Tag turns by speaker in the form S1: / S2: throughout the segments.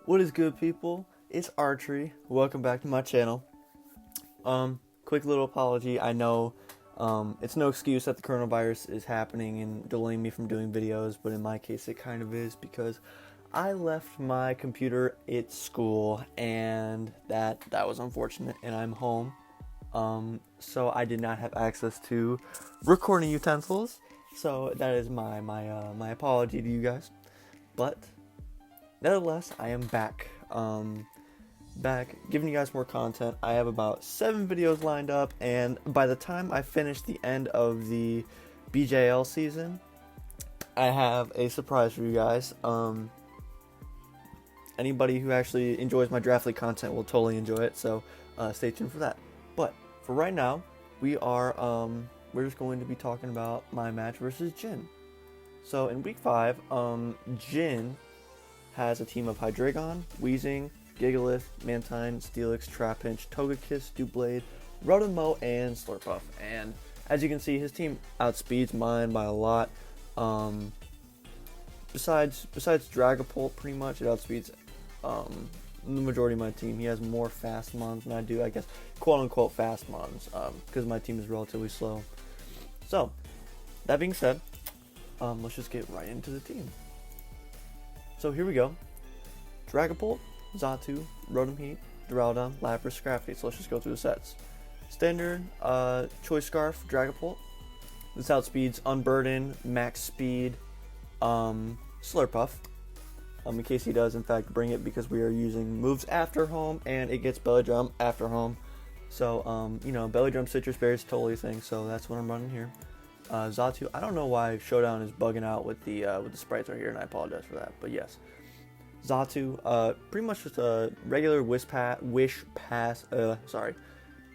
S1: What is good, people? It's Archery. Welcome back to my channel. Quick little apology. I know it's no excuse that the coronavirus is happening and delaying me from doing videos, but in my case it kind of is because I left my computer at school and that was unfortunate, and I'm home. So I did not have access to recording utensils. So that is my apology to you guys. But nevertheless, I am back. Back giving you guys more content. I have about 7 videos lined up, and by the time I finish the end of the BJL season, I have a surprise for you guys. Anybody who actually enjoys my draft league content will totally enjoy it, so stay tuned for that. But for right now, we're just going to be talking about my match versus Jin. So in week 5, Jin has a team of Hydreigon, Weezing, Gigalith, Mantine, Steelix, Trapinch, Togekiss, Doublade, Rotom-Mow, and Slurpuff. And as you can see, his team outspeeds mine by a lot. Besides Dragapult, pretty much, it outspeeds the majority of my team. He has more fast mons than I do, I guess, quote-unquote fast mons, because my team is relatively slow. So, that being said, let's just get right into the team. So here we go. Dragapult, Xatu, Rotom-Heat, Duraludon, Lapras, Scrafty. So let's just go through the sets. Standard, Choice Scarf, Dragapult. This outspeeds Unburden, Max Speed, Slurpuff. In case he does in fact bring it, because we are using moves after home and it gets Belly Drum after home. So, you know, Belly Drum Citrus Berry is totally a thing, so that's what I'm running here. Xatu, I don't know why Showdown is bugging out with the sprites right here, and I apologize for that, but yes. Xatu, pretty much just a regular Wish Pass, Xatu,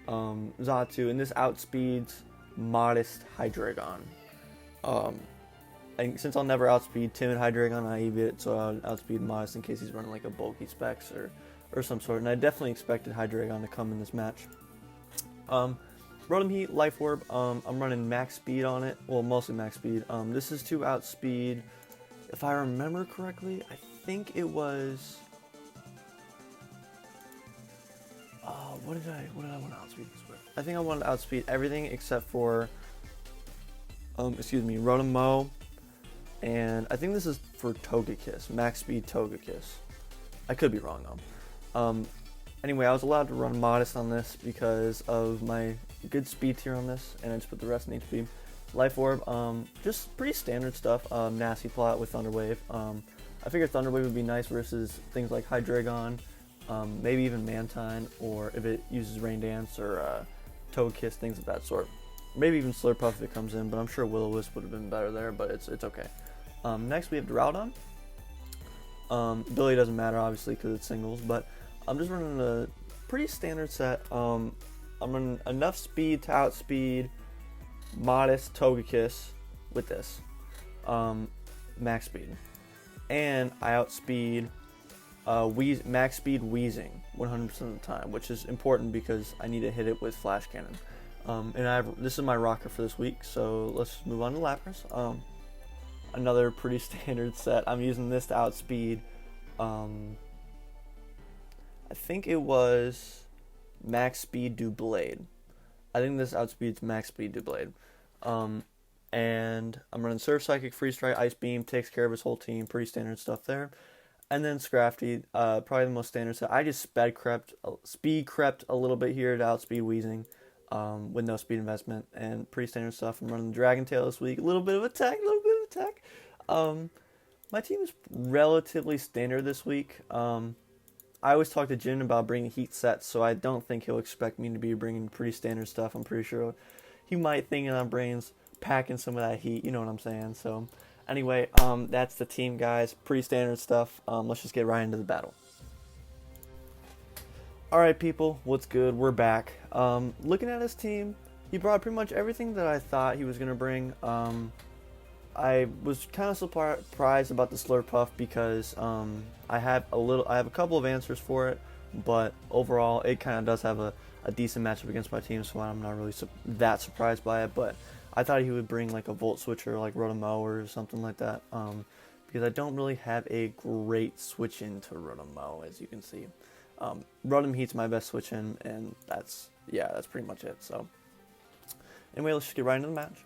S1: and this outspeeds Modest Hydreigon. And since I'll never outspeed Timid Hydreigon, I EV it, so I'll outspeed Modest in case he's running like a bulky specs or some sort, and I definitely expected Hydreigon to come in this match. Rotom-Heat, Life Orb, I'm running max speed on it, well, mostly max speed. This is to outspeed, if I remember correctly, I think it was, what did I want to outspeed this with? I think I wanted to outspeed everything except for, Rotom-Mow, and I think this is for Togekiss, max speed Togekiss. I could be wrong though. Anyway, I was allowed to run Modest on this because of my good speed tier on this, and I just put the rest in HP. Life Orb, just pretty standard stuff. Nasty Plot with Thunder Wave. I figured Thunder Wave would be nice versus things like Hydreigon, maybe even Mantine, or if it uses Rain Dance or Togekiss, things of that sort. Maybe even Slurpuff if it comes in, but I'm sure Will-O-Wisp would have been better there, but it's okay. Next we have Duraludon. Ability doesn't matter obviously because it's singles, but I'm just running a pretty standard set. I'm running enough speed to outspeed Modest Togekiss with this. Max speed. And I outspeed max speed Weezing 100% of the time, which is important because I need to hit it with Flash Cannon. And this is my rocker for this week, so let's move on to Lapras. Another pretty standard set. I'm using this to outspeed, I think it was max speed Doublade. I think this outspeeds max speed Doublade. And I'm running Surf, Psychic, Freeze Strike, Ice Beam, takes care of his whole team, pretty standard stuff there. And then Scrafty, probably the most standard set. I just speed crept a little bit here to outspeed Weezing, with no speed investment, and pretty standard stuff. I'm running Dragon Tail this week, a little bit of attack. My team is relatively standard this week. I always talk to Jin about bringing heat sets, so I don't think he'll expect me to be bringing pretty standard stuff. I'm pretty sure he might think that I'm packing some of that heat, you know what I'm saying. So anyway, that's the team, guys. Pretty standard stuff. Let's just get right into the battle. Alright people, what's good? We're back. Looking at his team, he brought pretty much everything that I thought he was going to bring. I was kind of surprised about the Slurpuff because I have a couple of answers for it, but overall it kind of does have a decent matchup against my team, so I'm not really that surprised by it. But I thought he would bring like a Volt Switcher like Rotom-Mow or something like that. because I don't really have a great switch into Rotom Mow, as you can see. Rotom Heat's my best switch in, and that's pretty much it. So anyway, let's just get right into the match.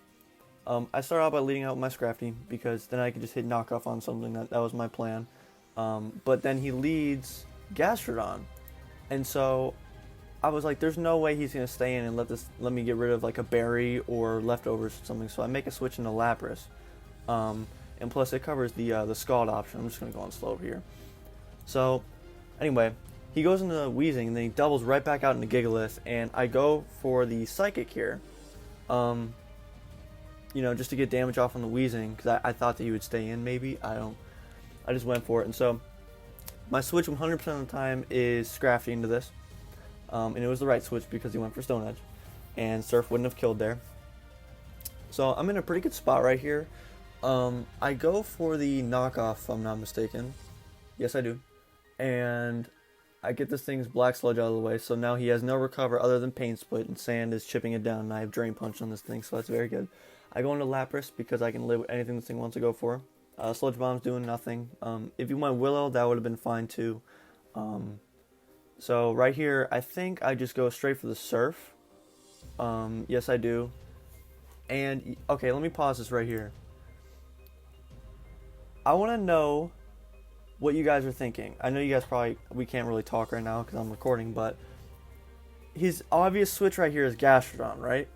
S1: I start out by leading out with my Scrafty, because then I can just hit knockoff on something. That was my plan. But then he leads Gastrodon, and so I was like, there's no way he's going to stay in and let me get rid of like a berry or leftovers or something. So I make a switch into Lapras. And plus it covers the Scald option. I'm just going to go on slow over here. So anyway, he goes into Weezing and then he doubles right back out into Gigalith, and I go for the Psychic here. You know, just to get damage off on the Weezing, because I thought that he would stay in maybe. I just went for it. And so my switch 100% of the time is Scrafty into this. And it was the right switch because he went for Stone Edge, and Surf wouldn't have killed there. So I'm in a pretty good spot right here. I go for the knockoff, if I'm not mistaken. Yes, I do. And I get this thing's Black Sludge out of the way, so now he has no recover other than Pain Split, and Sand is chipping it down, and I have Drain Punch on this thing, so that's very good. I go into Lapras because I can live with anything this thing wants to go for. Sludge Bomb's doing nothing. If you went Willow, that would have been fine too. So right here, I think I just go straight for the Surf. Yes, I do. And, okay, let me pause this right here. I want to know what you guys are thinking. I know you guys we can't really talk right now because I'm recording, but his obvious switch right here is Gastrodon, right?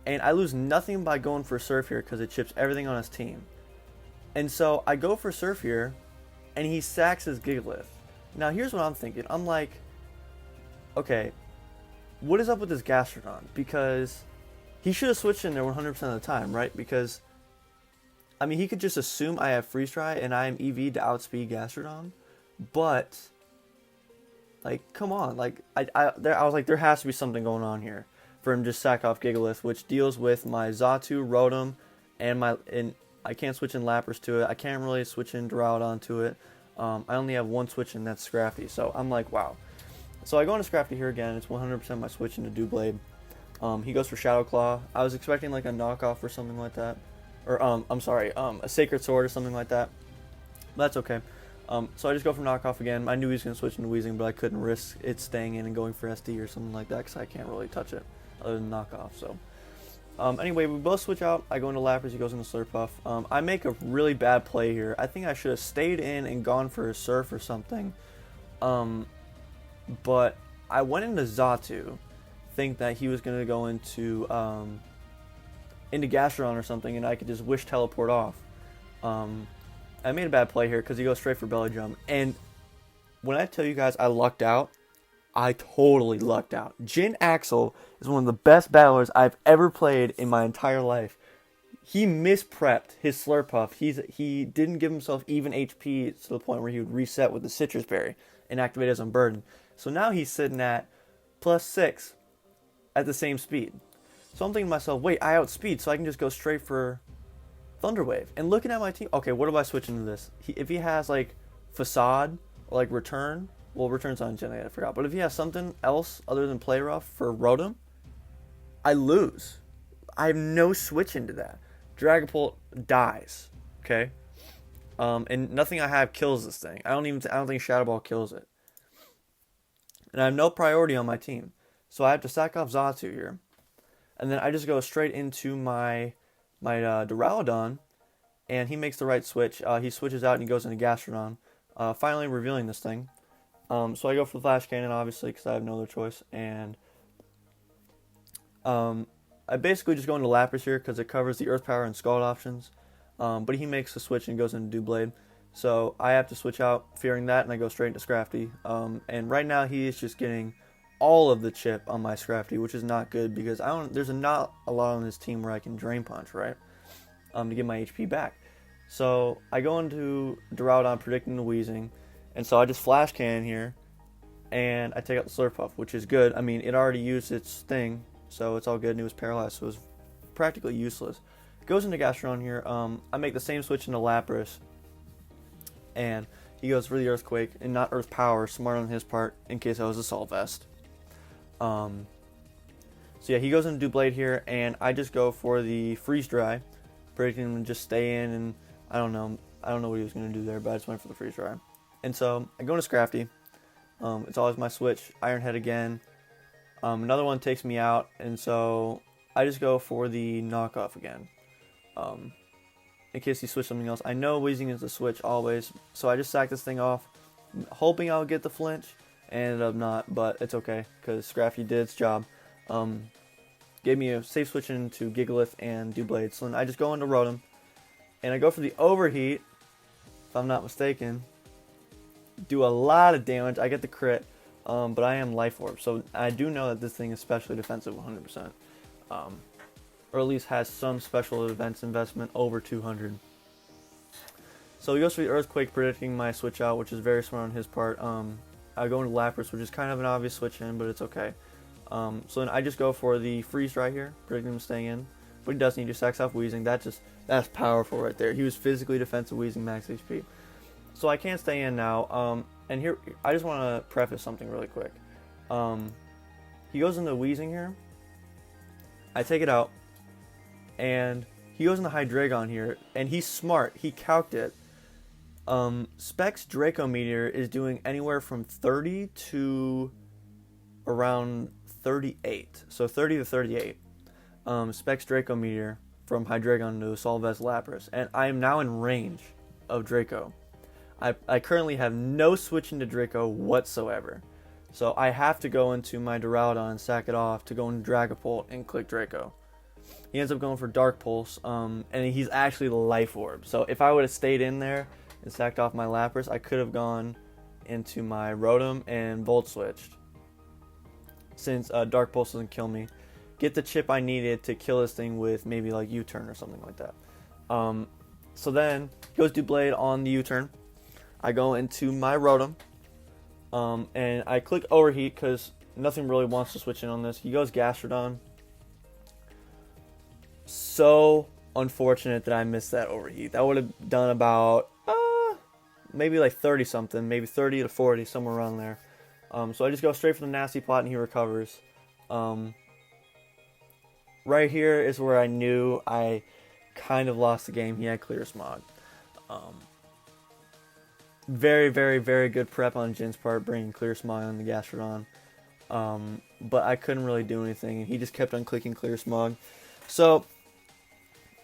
S1: And I lose nothing by going for Surf here because it chips everything on his team. And so I go for Surf here, and he sacks his Gigalith. Now here's what I'm thinking. I'm like, okay, what is up with this Gastrodon? Because he should have switched in there 100% of the time, right? Because, I mean, he could just assume I have Freeze Dry and I am EV to outspeed Gastrodon. But, like, come on. Like, I was like, there has to be something going on here for him to just sack off Gigalith, which deals with my Xatu, Rotom, and I can't switch in Lapras to it. I can't really switch in Duraludon to it. I only have one switch, and that's Scrafty. So I'm like, wow. So I go into Scrafty here again. It's 100% my switch into Doublade. He goes for Shadow Claw. I was expecting like a knockoff or something like that. Or, I'm sorry, a Sacred Sword or something like that. But that's okay. So I just go for knockoff again. I knew he was going to switch into Weezing, but I couldn't risk it staying in and going for SD or something like that because I can't really touch it other than knockoff. So anyway, we both switch out. I go into Lapras. He goes into Slurpuff. I make a really bad play here. I think I should have stayed in and gone for a Surf or something. But I went into Xatu, think that he was going to go into Gastrodon or something, and I could just Wish Teleport off. I made a bad play here because he goes straight for Belly Drum. And when I tell you guys I lucked out, I totally lucked out. Jin Axel is one of the best battlers I've ever played in my entire life. He misprepped his Slurpuff. He didn't give himself even HP to the point where he would reset with the Citrus Berry and activate his Unburden. So now he's sitting at +6 at the same speed. So I'm thinking to myself, wait, I outspeed, so I can just go straight for Thunder Wave. And looking at my team, okay, what do I switch into this? If he has like Facade or like Return, well, Return's on Gen 8, I forgot. But if he has something else other than Play Rough for Rotom, I lose. I have no switch into that. Dragapult dies, okay? And nothing I have kills this thing. I don't think Shadow Ball kills it. And I have no priority on my team. So I have to sack off Xatu here. And then I just go straight into my Duraludon, and he makes the right switch. He switches out and he goes into Gastrodon, finally revealing this thing. So I go for the Flash Cannon, obviously, because I have no other choice. And I basically just go into Lapras here because it covers the Earth Power and Scald options. But he makes the switch and goes into Doublade. So I have to switch out, fearing that, and I go straight into Scrafty. And right now he is just getting all of the chip on my Scrafty, which is not good because there's not a lot on this team where I can Drain Punch, right? To get my HP back. So I go into Duraludon predicting the Weezing, and so I just Flash Cannon here, and I take out the Slurpuff, which is good. I mean, it already used its thing, so it's all good, and it was paralyzed, so it was practically useless. Goes into Gastrodon here. I make the same switch into Lapras, and he goes for the Earthquake, and not Earth Power, smart on his part, in case I was Assault Vest. So yeah, he goes into Doublade here, and I just go for the Freeze Dry, predicting him to just stay in, and I don't know. I don't know what he was going to do there, but I just went for the freeze dry. And so I go into Scrafty. It's always my switch. Iron Head again. Another one takes me out, and so I just go for the knockoff again. In case he switched something else. I know Weezing is the switch always, so I just sack this thing off, hoping I'll get the flinch, and ended up not, but it's okay, because Scrafty did its job. Gave me a safe switch into Gigalith and Doublade. So then I just go into Rotom, and I go for the overheat, if I'm not mistaken. Do a lot of damage. I get the crit, but I am Life Orb, so I do know that this thing is specially defensive 100%. Or at least has some special events investment over 200. So he goes for the Earthquake, predicting my switch out, which is very smart on his part. I go into Lapras, which is kind of an obvious switch in, but it's okay. So then I just go for the Freeze Dry here, predicting him staying in. But he doesn't, he just sacks off Weezing. That's powerful right there. He was physically defensive Weezing max HP. So I can't stay in now. And here, I just want to preface something really quick. He goes into Weezing here. I take it out. And he goes into Hydreigon here. And he's smart. He calced it. Specs Draco Meteor is doing anywhere from 30 to around 38. So 30 to 38. Specs Draco Meteor from Hydreigon to Solvez Lapras. And I am now in range of Draco. I currently have no switch into Draco whatsoever. So I have to go into my Duraludon, sack it off, to go into Dragapult and click Draco. He ends up going for Dark Pulse, and he's actually the Life Orb. So if I would have stayed in there and sacked off my Lapras, I could have gone into my Rotom and Volt Switched. Since Dark Pulse doesn't kill me. Get the chip I needed to kill this thing with maybe like U-turn or something like that. So then, goes Doublade on the U-turn. I go into my Rotom, and I click Overheat because nothing really wants to switch in on this. He goes Gastrodon. So unfortunate that I missed that Overheat. That would have done about maybe like 30 something, maybe 30 to 40, somewhere around there. So I just go straight for the Nasty Plot and he recovers. Right here is where I knew I kind of lost the game. He had Clear Smog. Very, very, very good prep on Jin's part, bringing Clear Smog on the Gastrodon. But I couldn't really do anything, and he just kept on clicking Clear Smog. So,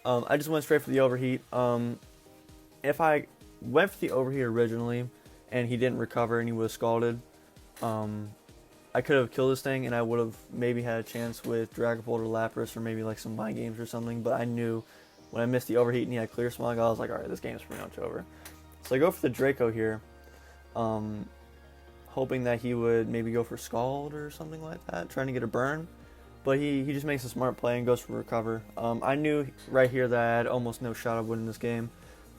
S1: I just went straight for the Overheat. If I went for the Overheat originally, and he didn't recover and he was scalded, I could have killed this thing, and I would have maybe had a chance with Dragapult or Lapras, or maybe like some Mind Games or something, but I knew when I missed the Overheat and he had Clear Smog, I was like, alright, this game's pretty much over. So I go for the Draco here, hoping that he would maybe go for Scald or something like that, trying to get a burn. But he just makes a smart play and goes for Recover. I knew right here that I had almost no shot of winning this game.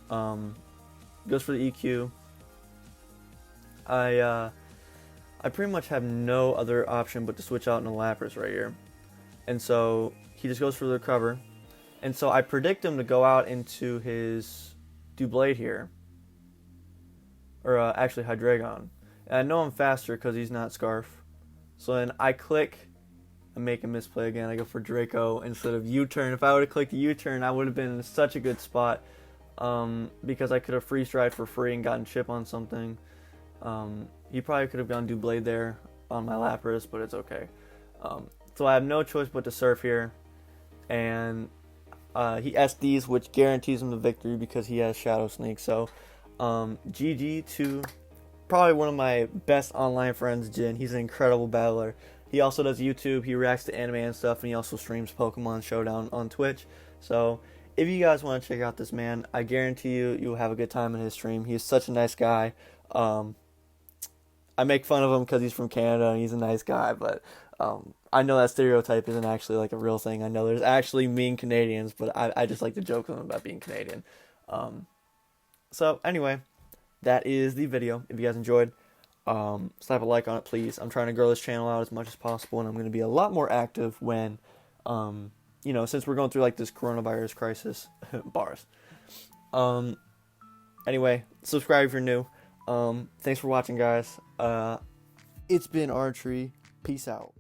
S1: Goes for the EQ. I pretty much have no other option but to switch out into Lapras right here. And so he just goes for the Recover. And so I predict him to go out into his Doublade here. Or actually Hydreigon. And I know I'm faster because he's not Scarf. So then I click and make a misplay again. I go for Draco instead of U-turn. If I would have clicked the U-turn, I would have been in such a good spot. Because I could have freeze dried for free and gotten chip on something. He probably could have gone Doublade there on my Lapras, but it's okay. So I have no choice but to Surf here. And he SDs, which guarantees him the victory because he has Shadow Sneak. So GG to probably one of my best online friends, Jin. He's an incredible battler. He also does YouTube. He reacts to anime and stuff, and he also streams Pokemon Showdown on Twitch. So if you guys want to check out this man, I guarantee you'll have a good time in his stream. He's such a nice guy. I make fun of him because he's from Canada and he's a nice guy, but I know that stereotype isn't actually like a real thing. I know there's actually mean Canadians, but I just like to joke with him about being Canadian. So anyway, that is the video. If you guys enjoyed, slap a like on it, please. I'm trying to grow this channel out as much as possible, and I'm going to be a lot more active when, since we're going through like this coronavirus crisis. Bars. Anyway, subscribe if you're new. Thanks for watching, guys. It's been Archery. Peace out.